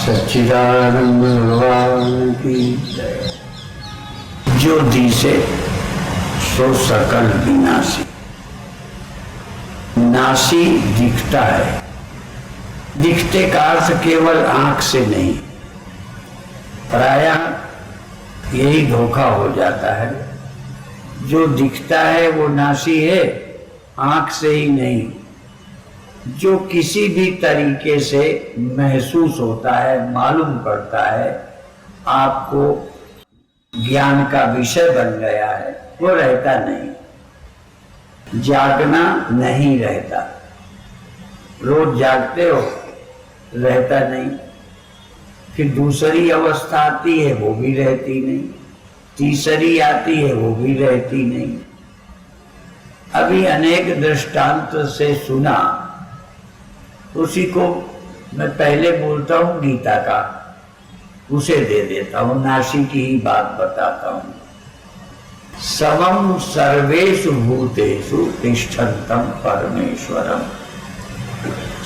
सच्चिदानंद भगवान की। जो दिसे सो सकल विनाशी। नासी दिखता है, दिखते का अर्थ केवल आंख से नहीं, प्रायः यही धोखा हो जाता है। जो दिखता है वो नासी है, आंख से ही नहीं। जो किसी भी तरीके से महसूस होता है, मालूम पड़ता है, आपको ज्ञान का विषय बन गया है, वो रहता नहीं। जागना नहीं रहता। रोज जागते हो, रहता नहीं। फिर दूसरी अवस्था आती है, वो भी रहती नहीं। तीसरी आती है, वो भी रहती नहीं। अभी अनेक दृष्टांत से सुना, उसी को मैं पहले बोलता हूं गीता का, उसे दे देता हूं, नासी की ही बात बताता हूं। समम सर्वेषु भूतेषु तिष्ठन्तं परमेश्वरम।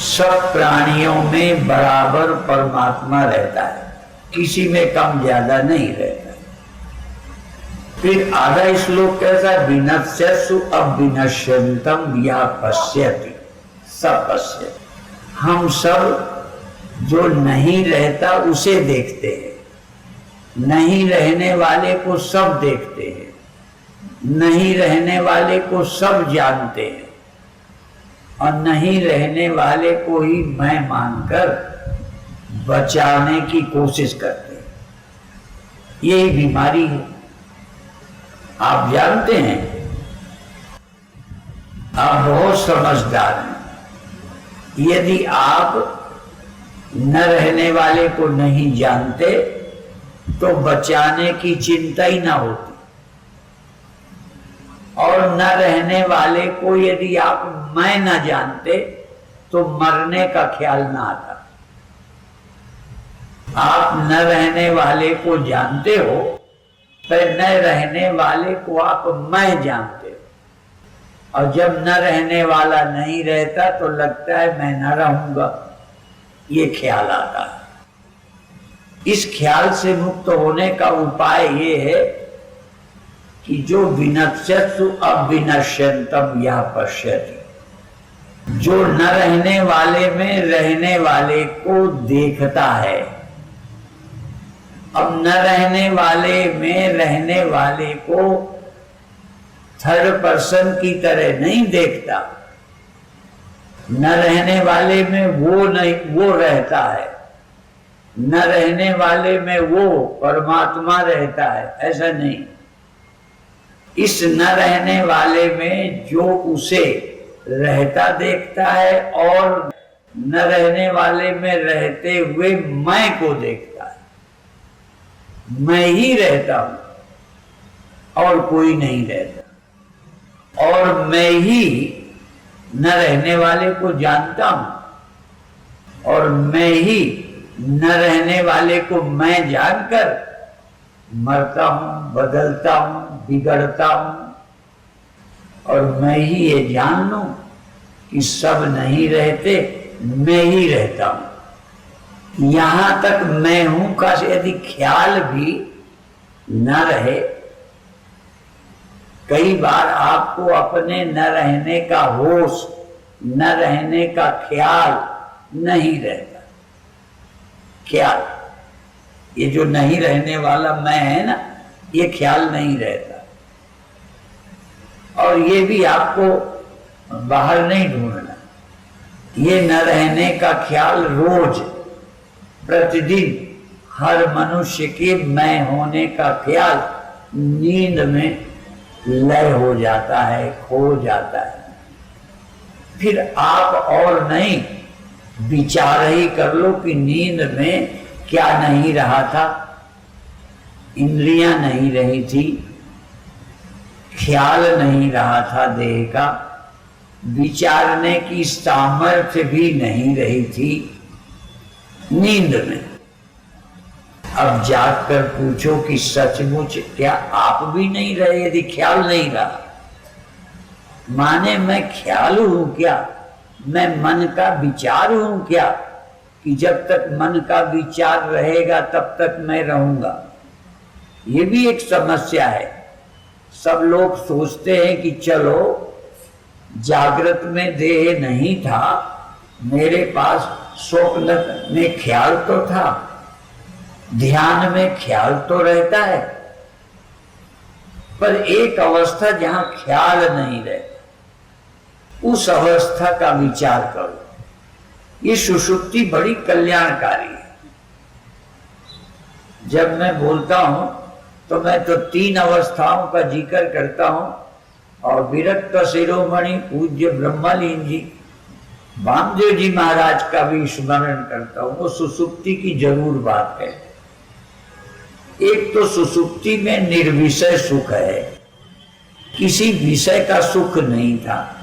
सब प्राणियों में बराबर परमात्मा रहता है, किसी में कम ज्यादा नहीं रहता। फिर आधा श्लोक कैसा, विनश्यसु अविनश्यन्तम या पश्यति सब पश्यति। हम सब जो नहीं रहता उसे देखते हैं, नहीं रहने वाले को सब देखते हैं, नहीं रहने वाले को सब जानते हैं, और नहीं रहने वाले को ही मैं मानकर बचाने की कोशिश करते हैं। यही बीमारी है। आप जानते हैं, आप बहुत समझदार हैं। यदि आप न रहने वाले को नहीं जानते तो बचाने की चिंता ही ना होती, और न रहने वाले को यदि आप मैं न जानते तो मरने का ख्याल ना आता। आप न रहने वाले को जानते हो, पर न रहने वाले को आप मैं जानते हो, और जब न रहने वाला नहीं रहता तो लगता है मैं न रहूंगा, ये ख्याल आता है। इस ख्याल से मुक्त होने का उपाय ये है कि जो विनश्यत्सु अविनश्यन्तम या पश्यति, जो न रहने वाले में रहने वाले को देखता है। अब न रहने वाले में रहने वाले को थर्ड पर्सन की तरह नहीं देखता। न रहने वाले में वो नहीं, वो रहता है। न रहने वाले में वो परमात्मा रहता है, ऐसा नहीं। इस न रहने वाले में जो उसे रहता देखता है, और न रहने वाले में रहते हुए मैं को देखता है। मैं ही रहता हूं और कोई नहीं रहता, और मैं ही न रहने वाले को जानता हूं, और मैं ही न रहने वाले को मैं जानकर मरता हूं, बदलता हूं, बिगड़ता हूं। और मैं ही ये जान लूं कि सब नहीं रहते, मैं ही रहता हूं। यहां तक मैं हूं का यदि ख्याल भी न रहे, कई बार आपको अपने न रहने का होश, न रहने का ख्याल नहीं रहता। ख्याल, ये जो नहीं रहने वाला मैं है ना, ये ख्याल नहीं रहता। और ये भी आपको बाहर नहीं ढूंढना। ये न रहने का ख्याल रोज प्रतिदिन हर मनुष्य के मैं होने का ख्याल नींद में लय हो जाता है, खो जाता है। फिर आप और नहीं, विचार ही कर लो कि नींद में क्या नहीं रहा था। इंद्रियां नहीं रही थी, ख्याल नहीं रहा था देह का, विचारने की सामर्थ्य भी नहीं रही थी नींद में। अब जागकर पूछो कि सचमुच क्या आप भी नहीं रहे? यदि ख्याल नहीं रहा, माने मैं ख्याल हूं क्या? मैं मन का विचार हूं क्या कि जब तक मन का विचार रहेगा तब तक मैं रहूंगा? ये भी एक समस्या है। सब लोग सोचते हैं कि चलो जागृत में देह नहीं था, मेरे पास स्वप्न में ख्याल तो था, ध्यान में ख्याल तो रहता है, पर एक अवस्था जहां ख्याल नहीं रहता, उस अवस्था का विचार करो। ये सुषुप्ति बड़ी कल्याणकारी है। जब मैं बोलता हूं तो मैं तो 3 अवस्थाओं का जिक्र करता हूं, और विरक्त शिरोमणि पूज्य ब्रह्मलीन जी वामदेव जी महाराज का भी स्मरण करता हूं। वो सुषुप्ति की जरूर बात है। एक तो सुषुप्ति में निर्विषय सुख है, किसी विषय का सुख नहीं था।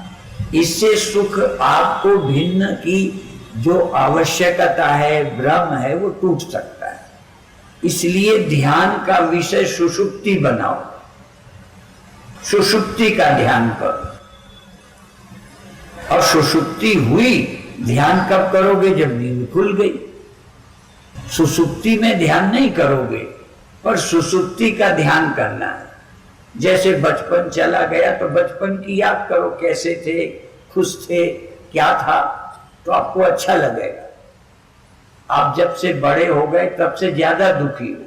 इससे सुख आपको भिन्न की जो आवश्यकता है, भ्रम है, वो टूट सकता है। इसलिए ध्यान का विषय सुषुप्ति बनाओ, सुषुप्ति का ध्यान करो। और सुषुप्ति हुई, ध्यान कब करोगे? जब नींद खुल गई। सुषुप्ति में ध्यान नहीं करोगे, पर सुषुप्ति का ध्यान करना है। जैसे बचपन चला गया तो बचपन की याद करो, कैसे थे, खुश थे, क्या था, तो आपको अच्छा लगेगा। आप जब से बड़े हो गए तब से ज्यादा दुखी हो।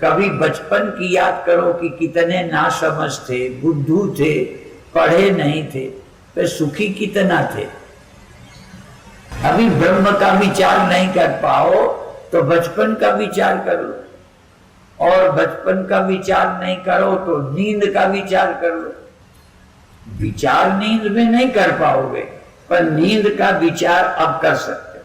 कभी बचपन की याद करो कि कितने नासमझ थे, बुद्धू थे, पढ़े नहीं थे, फिर सुखी कितना थे। अभी ब्रह्म का विचार नहीं कर पाओ तो बचपन का विचार कर लो, और बचपन का विचार नहीं करो तो नींद का विचार कर लो। विचार नींद में नहीं कर पाओगे, पर नींद का विचार अब कर सकते हो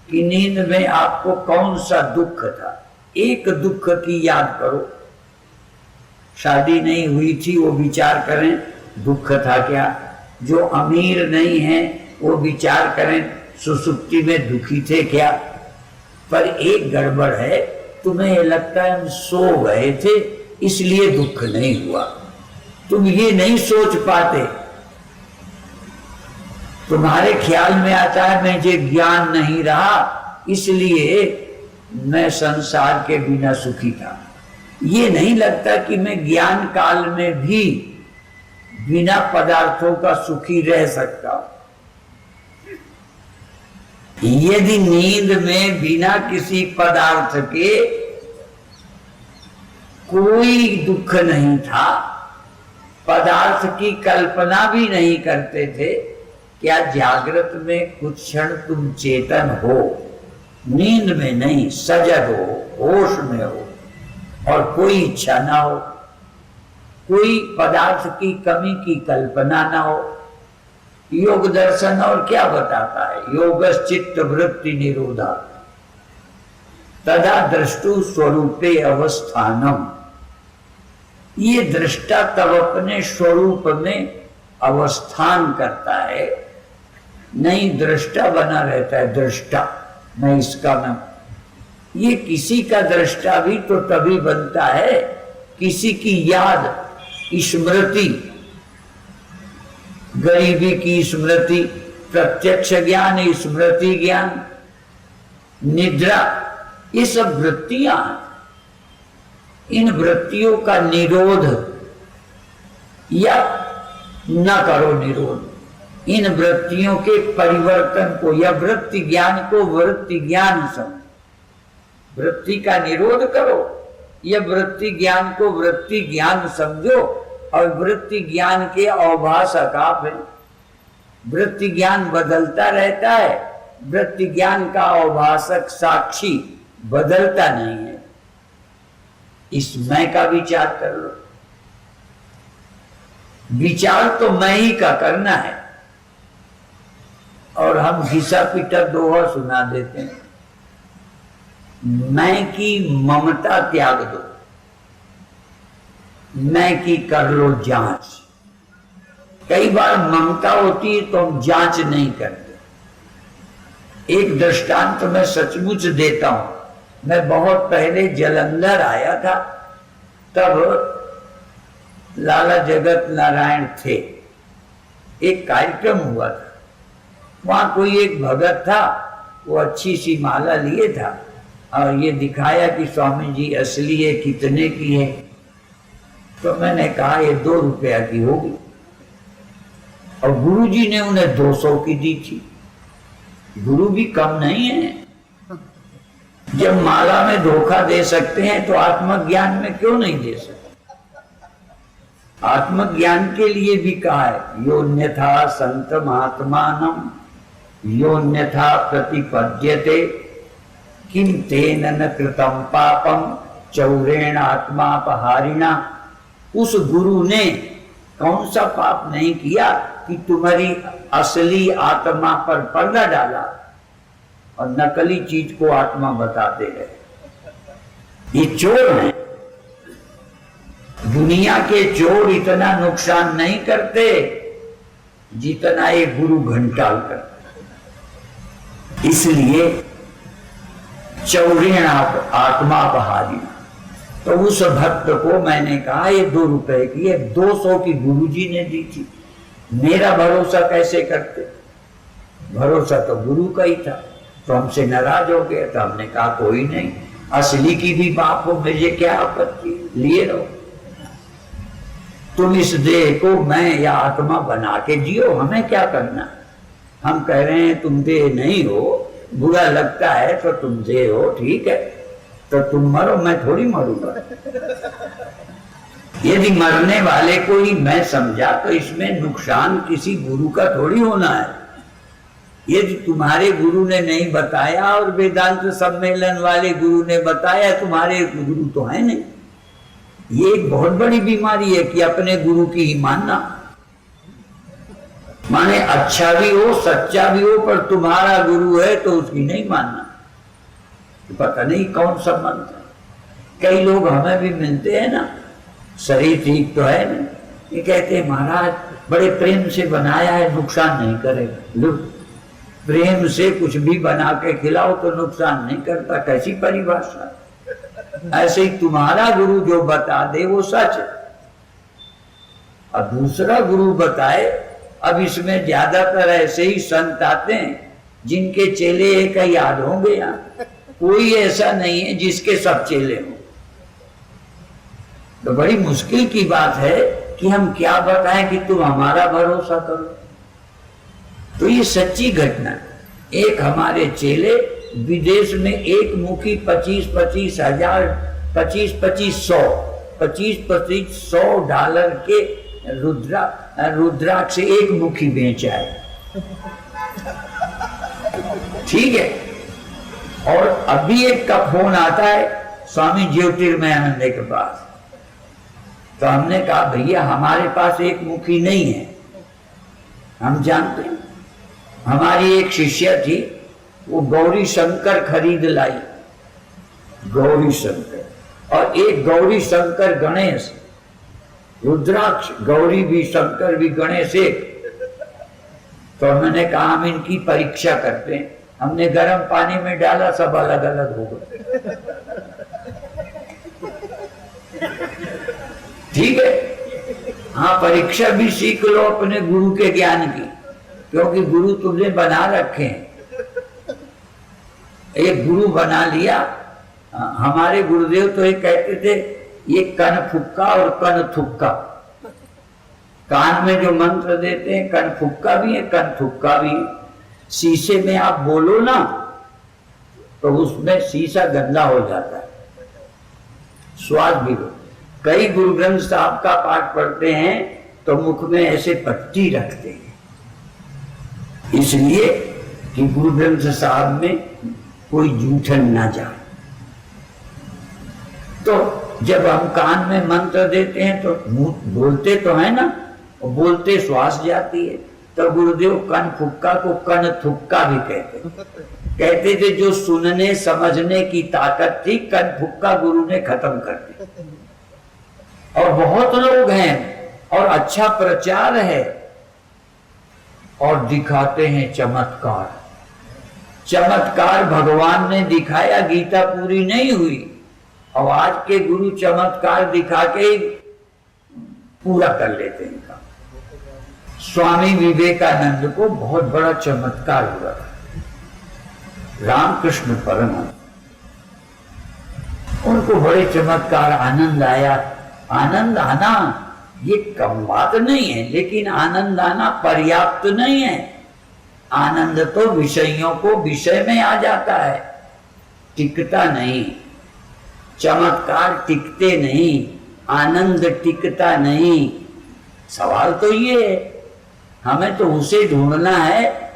कि नींद में आपको कौन सा दुख था। एक दुख की याद करो। शादी नहीं हुई थी, वो विचार करें दुख था क्या। जो अमीर नहीं है वो विचार करें सुसुप्ति में दुखी थे क्या। पर एक गड़बड़ है, तुम्हें ये लगता है हम सो गए थे इसलिए दुख नहीं हुआ। तुम ये नहीं सोच पाते। तुम्हारे ख्याल में आता है मुझे ज्ञान नहीं रहा इसलिए मैं संसार के बिना सुखी था। ये नहीं लगता कि मैं ज्ञान काल में भी बिना पदार्थों का सुखी रह सकता हूं। यदि नींद में बिना किसी पदार्थ के कोई दुख नहीं था, पदार्थ की कल्पना भी नहीं करते थे, क्या जागृत में कुछ क्षण तुम चेतन हो? नींद में नहीं, सजग हो, होश में हो, और कोई इच्छा ना हो, कोई पदार्थ की कमी की कल्पना ना हो। योग दर्शन और क्या बताता है? योगश्चित्त वृत्ति निरोधा तदा दृष्टु स्वरूपे अवस्थानम। ये दृष्टा तब अपने स्वरूप में अवस्थान करता है, नहीं दृष्टा बना रहता है। दृष्टा मैं इसका मैं, ये किसी का दृष्टा भी तो तभी बनता है किसी की याद, स्मृति, गरीबी की स्मृति, प्रत्यक्ष ज्ञान, स्मृति ज्ञान, निद्रा, ये सब वृत्तियां हैं। इन वृत्तियों का निरोध या न करो निरोध, इन वृत्तियों के परिवर्तन को या वृत्ति ज्ञान को वृत्ति ज्ञान समझो। वृत्ति का निरोध करो या वृत्ति ज्ञान को वृत्ति ज्ञान समझो, और वृत्ति ज्ञान के अवभाषक आप हैं। वृत्ति ज्ञान बदलता रहता है, वृत्ति ज्ञान का अवभाषक साक्षी बदलता नहीं है। इस मैं का विचार कर लो। विचार तो मैं ही का करना है, और हम घिसा पीटा दोहा सुना देते हैं। मैं की ममता त्याग दो, मैं की कर लो जांच। कई बार ममता होती है तो हम जांच नहीं करते। एक दृष्टांत मैं सचमुच देता हूं। मैं बहुत पहले जलंधर आया था, तब लाला जगत नारायण थे। एक कार्यक्रम हुआ था, वहां कोई एक भगत था, वो अच्छी सी माला लिए था और ये दिखाया कि स्वामी जी असली है, कितने की है। तो मैंने कहा ये 2 रुपया की होगी, और गुरु जी ने उन्हें 200 की दी थी। गुरु भी कम नहीं है। जब माला में धोखा दे सकते हैं तो आत्मज्ञान में क्यों नहीं दे सकते? आत्मज्ञान के लिए भी कहा है, योन्यथा संतम आत्मानम योन्यथा प्रतिपद्यते किम तेन न कृतम पापम चौरेण आत्मापहारिणा। उस गुरु ने कौन सा पाप नहीं किया कि तुम्हारी असली आत्मा पर पर्दा डाला और नकली चीज को आत्मा बताते रहे। ये चोर हैं। दुनिया के चोर इतना नुकसान नहीं करते जितना ये गुरु घंटाल करते। इसलिए चौरेण आत्मापहारी। तो उस भक्त को मैंने कहा ये 2 रुपए की है, 200 की गुरु जी ने दी थी। मेरा भरोसा कैसे करते? भरोसा तो गुरु का ही था। तो हमसे नाराज हो गया। तो हमने कहा कोई नहीं, असली की भी बाप हो, मुझे क्या आपत्ति, लिए रहो। तुम इस देह को मैं या आत्मा बना के जियो, हमें क्या करना। हम कह रहे हैं तुम देह नहीं हो, बुरा लगता है तो तुम देह हो, ठीक है, तो तुम मरो, मैं थोड़ी मरूंगा। यदि मरने वाले को ही मैं समझा तो इसमें नुकसान किसी गुरु का थोड़ी होना है। यदि तुम्हारे गुरु ने नहीं बताया और वेदांत सम्मेलन वाले गुरु ने बताया, तुम्हारे गुरु तो है नहीं। ये एक बहुत बड़ी बीमारी है कि अपने गुरु की ही मानना। माने अच्छा भी हो, सच्चा भी हो, पर तुम्हारा गुरु है तो उसकी नहीं मानना। तो पता नहीं कौन सा मंत्र। कई लोग हमें भी मिलते हैं ना, शरीर ठीक तो है ना, ये कहते हैं महाराज बड़े प्रेम से बनाया है, नुकसान नहीं करेगा। लो, प्रेम से कुछ भी बना के खिलाओ तो नुकसान नहीं करता। कैसी परिभाषा। ऐसे ही तुम्हारा गुरु जो बता दे वो सच है, और दूसरा गुरु बताए। अब इसमें ज्यादातर ऐसे ही संत आते हैं जिनके चेले एक ही याद होंगे। यहाँ कोई ऐसा नहीं है जिसके सब चेले हों। तो बड़ी मुश्किल की बात है कि हम क्या बताएं कि तुम हमारा भरोसा करो। तो ये सच्ची घटना। एक हमारे चेले विदेश में एक मुखी 25-25 हजार, 25-25 सौ $100 के रुद्राक्ष से एक मुखी बेचा है। ठीक है। और अभी एक का फोन आता है स्वामी ज्योतिर्मयानंद के पास। तो हमने कहा भैया हमारे पास एक मुखी नहीं है, हम जानते हैं। हमारी एक शिष्य थी, वो गौरी शंकर खरीद लाई, गौरी शंकर, और एक गौरी शंकर गणेश, रुद्राक्ष, गौरी भी शंकर भी गणेश एक। तो मैंने कहा हम इनकी परीक्षा करते हैं। हमने गर्म पानी में डाला, सब अलग अलग हो गए। ठीक है। हाँ, परीक्षा भी सीख लो अपने गुरु के ज्ञान की, क्योंकि गुरु तुमने बना रखे हैं। एक गुरु बना लिया। हमारे गुरुदेव तो एक कहते थे, ये कन फुक्का और कन थुक्का। कान में जो मंत्र देते हैं, कन फुक्का भी है, कन थुक्का भी है। शीशे में आप बोलो ना तो उसमें शीशा गंदा हो जाता है, स्वाद भी हो। कई गुरु ग्रंथ साहब का पाठ पढ़ते हैं तो मुख में ऐसे पट्टी रखते हैं, इसलिए कि गुरु ग्रंथ साहब में कोई जूठन ना जाए। तो जब हम कान में मंत्र देते हैं तो मुंह बोलते तो है ना, और बोलते श्वास जाती है। तो गुरुदेव कन फुक्का को कन थुक्का भी कहते थे। जो सुनने समझने की ताकत थी, कन फुक्का गुरु ने खत्म कर दी। और बहुत लोग हैं और अच्छा प्रचार है और दिखाते हैं चमत्कार। चमत्कार भगवान ने दिखाया, गीता पूरी नहीं हुई, और आज के गुरु चमत्कार दिखा के पूरा कर लेते हैं। स्वामी विवेकानंद को बहुत बड़ा चमत्कार हुआ था। रामकृष्ण परमहंस, उनको बड़े चमत्कार, आनंद आया। आनंद आना ये कम बात नहीं है, लेकिन आनंद आना पर्याप्त नहीं है। आनंद तो विषयों को विषय में आ जाता है, टिकता नहीं। चमत्कार टिकते नहीं, आनंद टिकता नहीं। सवाल तो ये है, हमें तो उसे ढूंढना है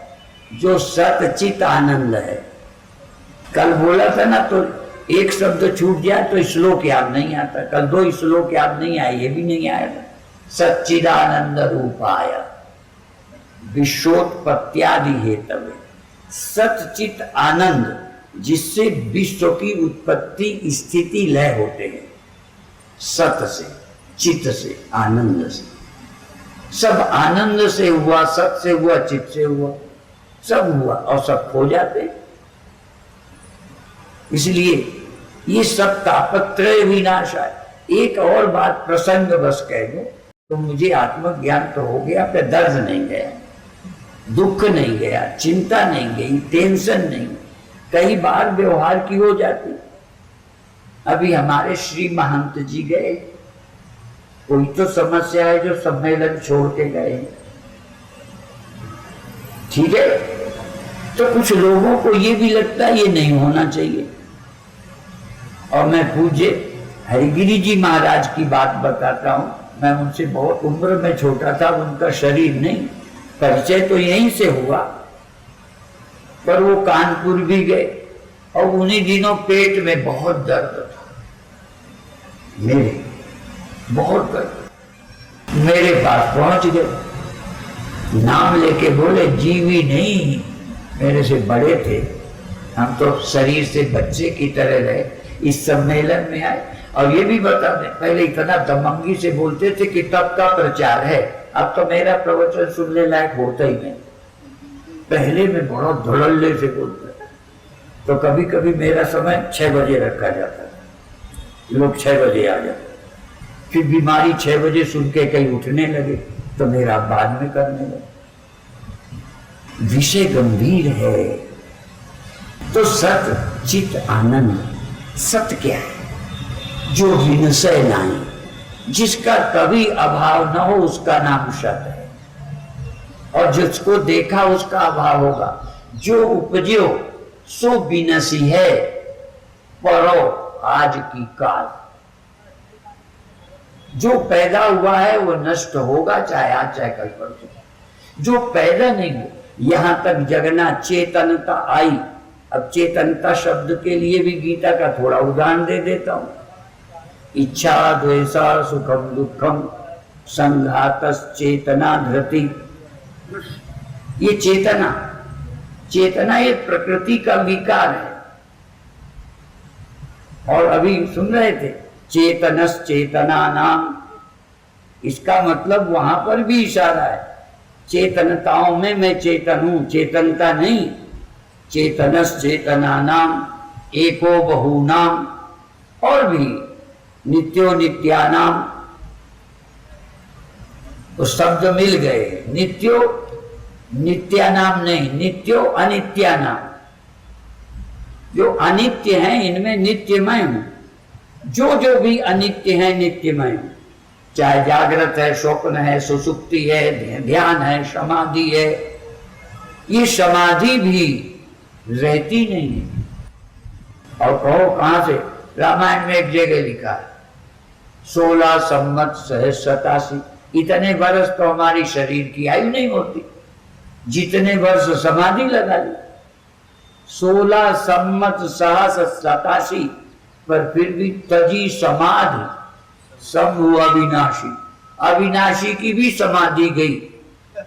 जो सतचित आनंद है। कल बोला था ना, तो एक शब्द छूट जाए तो श्लोक याद नहीं आता। कल 2 श्लोक याद नहीं आए, ये भी नहीं आया था। सच्चिदानंद रूपाय विश्वोत्पत्त्यादि हेतवे, सतचित आनंद जिससे विश्व की उत्पत्ति स्थिति लय होते हैं। सत से, चित से, आनंद से, सब आनंद से हुआ, सत से हुआ, चित से हुआ, सब हुआ और सब खो जाते। इसलिए ये सब तापत्रय विनाश है। एक और बात प्रसंग बस कह दो तो मुझे आत्मज्ञान तो हो गया, पे दर्द नहीं गया, दुख नहीं गया, चिंता नहीं गई, टेंशन नहीं। कई बार व्यवहार की हो जाती। अभी हमारे श्री महंत जी गए, कोई तो समस्या है जो सम्मेलन छोड़ के गए, ठीक है। तो कुछ लोगों को ये भी लगता है ये नहीं होना चाहिए। और मैं पूज्य हरिगिरी जी महाराज की बात बताता हूं। मैं उनसे बहुत उम्र में छोटा था, उनका शरीर नहीं, परिचय तो यहीं से हुआ, पर वो कानपुर भी गए और उन्हीं दिनों पेट में बहुत दर्द था, मेरे बहुत दर्द। मेरे पास पहुंच गए, नाम लेके बोले, जीवी नहीं, मेरे से बड़े थे, हम तो शरीर से बच्चे की तरह रहे, इस सम्मेलन में आए। और ये भी बता दें, पहले इतना दमंगी से बोलते थे कि तब का प्रचार है, अब तो मेरा प्रवचन सुनने लायक होता ही नहीं। पहले में बड़ा धड़ल्ले से बोलता, तो कभी कभी मेरा समय 6 बजे रखा जाता था, लोग 6 बजे आ जाते। फिर बीमारी 6 बजे सुन के कहीं उठने लगे तो मेरा बाद में करने लगे। विषय गंभीर है। तो सत चित आनंद, सत क्या है? जो विनशय नहीं, जिसका कभी अभाव न हो, उसका नाम सत है। और जिसको देखा उसका अभाव होगा। जो उपजो सो विनशी है, परो आज की काल। जो पैदा हुआ है वो नष्ट होगा, चाहे आज चाहे कल परसों। जो पैदा नहीं हो, यहां तक जगना, चेतनता आई। अब चेतनता शब्द के लिए भी गीता का थोड़ा उदाहरण दे देता हूं। इच्छा द्वेषा सुखम दुखम संघातस चेतना धृति। ये चेतना, चेतना ये प्रकृति का विकार है। और अभी सुन रहे थे चेतनस चेतना नाम, इसका मतलब वहां पर भी इशारा है। चेतनताओं में मैं चेतन हूं, चेतनता नहीं। चेतनस चेतना नाम एको बहु नाम, और भी नित्यो नित्यानाम। तो शब्द मिल गए। नित्यो नित्यानाम नहीं, नित्यो अनित्यानाम। जो अनित्य है इनमें नित्यमय हूं। जो जो भी अनित्य है नित्यमय हूं। चाहे जागृत है, स्वप्न है, सुसुप्ति है, ध्यान है, समाधि है। ये समाधि भी रहती नहीं है। और कहो कहां से? रामायण में एक जगह लिखा है 16 संवत सहस्रतासी। इतने वर्ष तो हमारी शरीर की आयु नहीं होती, जितने वर्ष समाधि लगा ली। 16 संवत सहस्रतासी, पर फिर भी तजी समाधि शंभु अविनाशी। अविनाशी की भी समाधि गई,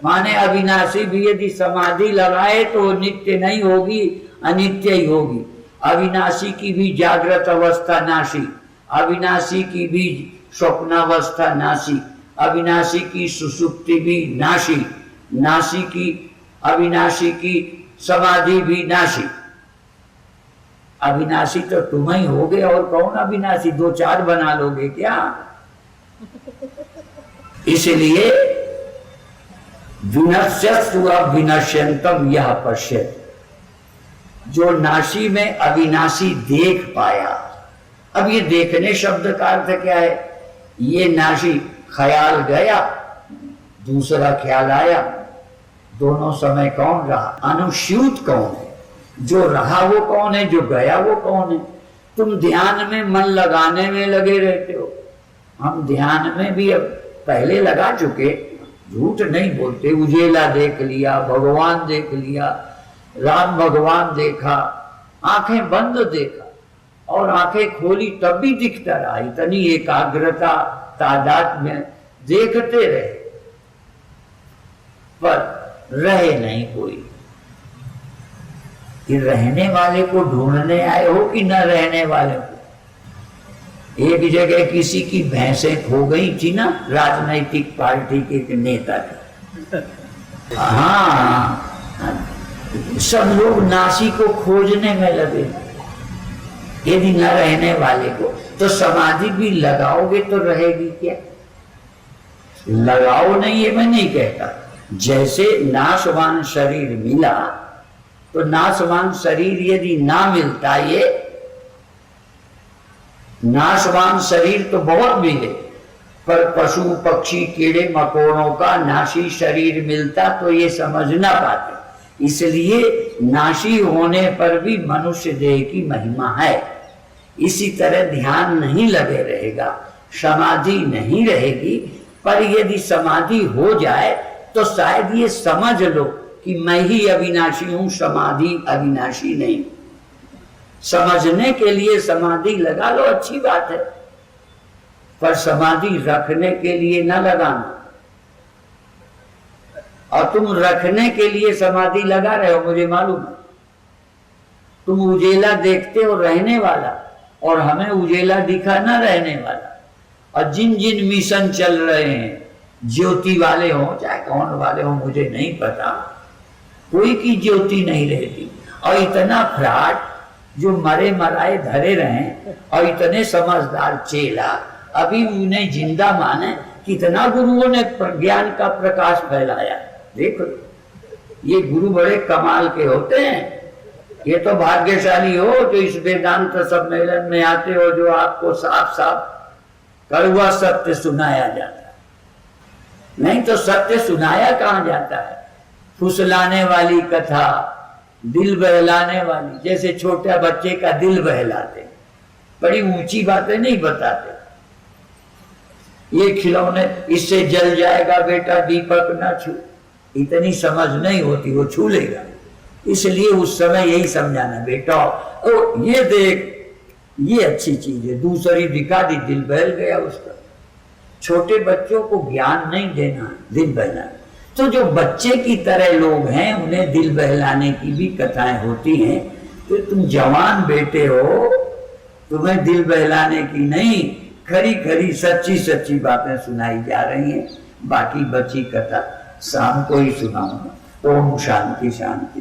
माने अविनाशी भी यदि समाधि लगाए तो नित्य नहीं होगी, अनित्य ही होगी। अविनाशी की भी जागृत अवस्था नाशी, अविनाशी की भी स्वप्नावस्था नाशी, अविनाशी की सुसुप्ति भी नाशी, नाशी की अविनाशी की समाधि भी नाशी। अविनाशी तो तुम ही होगे, और कौन अविनाशी? 2-4 बना लोगे क्या? इसलिए विनश्यस्तु अविनश्यंतम यह पश्यति। जो नाशी में अविनाशी देख पाया। अब ये देखने शब्द का अर्थ क्या है? ये नाशी ख्याल गया, दूसरा ख्याल आया, दोनों समय कौन रहा? अनुस्यूत कौन है? जो रहा वो कौन है? जो गया वो कौन है? तुम ध्यान में मन लगाने में लगे रहते हो। हम ध्यान में भी अब पहले लगा चुके, झूठ नहीं बोलते। उजेला देख लिया, भगवान देख लिया, राम भगवान देखा, आंखें बंद देखा और आंखें खोली तब भी दिखता रहा। इतनी एकाग्रता तादाद में देखते रहे, पर रहे नहीं कोई। कि रहने वाले को ढूंढने आए हो कि न रहने वाले को? एक जगह किसी की भैंसें खो गई थी ना, राजनीतिक पार्टी के एक नेता की। हाँ, सब लोग नासी को खोजने में लगे। यदि न रहने वाले को, तो समाधि भी लगाओगे तो रहेगी क्या? लगाओ नहीं, ये मैं नहीं कहता। जैसे नाशवान शरीर मिला, तो नाशवान शरीर यदि ना मिलता, ये नाशवान शरीर तो बहुत मिले, पर पशु पक्षी कीड़े मकोड़ों का नाशी शरीर मिलता तो ये समझ ना पाते। इसलिए नाशी होने पर भी मनुष्य देह की महिमा है। इसी तरह ध्यान नहीं लगे रहेगा, समाधि नहीं रहेगी, पर यदि समाधि हो जाए तो शायद ये समझ लो कि मैं ही अविनाशी हूं, समाधि अविनाशी नहीं। समझने के लिए समाधि लगा लो, अच्छी बात है, पर समाधि रखने के लिए न लगाना। और तुम रखने के लिए समाधि लगा रहे हो, मुझे मालूम है। तुम उजेला देखते हो रहने वाला, और हमें उजेला दिखा ना रहने वाला। और जिन जिन मिशन चल रहे हैं, ज्योति वाले हो चाहे कौन वाले हो, मुझे नहीं पता, कोई की ज्योति नहीं रहती। और इतना फ्रॉड जो मरे मराए धरे रहे, और इतने समझदार चेला अभी उन्हें जिंदा माने। कितना गुरुओं ने ज्ञान का प्रकाश फैलाया। देखो, ये गुरु बड़े कमाल के होते हैं। ये तो भाग्यशाली हो जो इस वेदांत सम्मेलन में आते हो, जो आपको साफ साफ कड़वा सत्य सुनाया जाता है। नहीं तो सत्य सुनाया कहां जाता है? फुसलाने वाली कथा, दिल बहलाने वाली, जैसे छोटे बच्चे का दिल बहलाते, बड़ी ऊंची बातें नहीं बताते। ये खिलौने, इससे जल जाएगा बेटा, दीपक ना छू, इतनी समझ नहीं होती, वो छू लेगा। इसलिए उस समय यही समझाना, बेटा ओ ये देख, ये अच्छी चीज है, दूसरी दिखा दी, दिल बहल गया उसका। छोटे बच्चों को ज्ञान नहीं देना, दिल बहलाना। तो जो बच्चे की तरह लोग हैं, उन्हें दिल बहलाने की भी कथाएं होती हैं। तो तुम जवान बेटे हो, तुम्हें दिल बहलाने की नहीं, खरी खरी सच्ची सच्ची बातें सुनाई जा रही हैं। बाकी बची कथा शाम को ही सुनाऊंगा। ओम शांति शांति।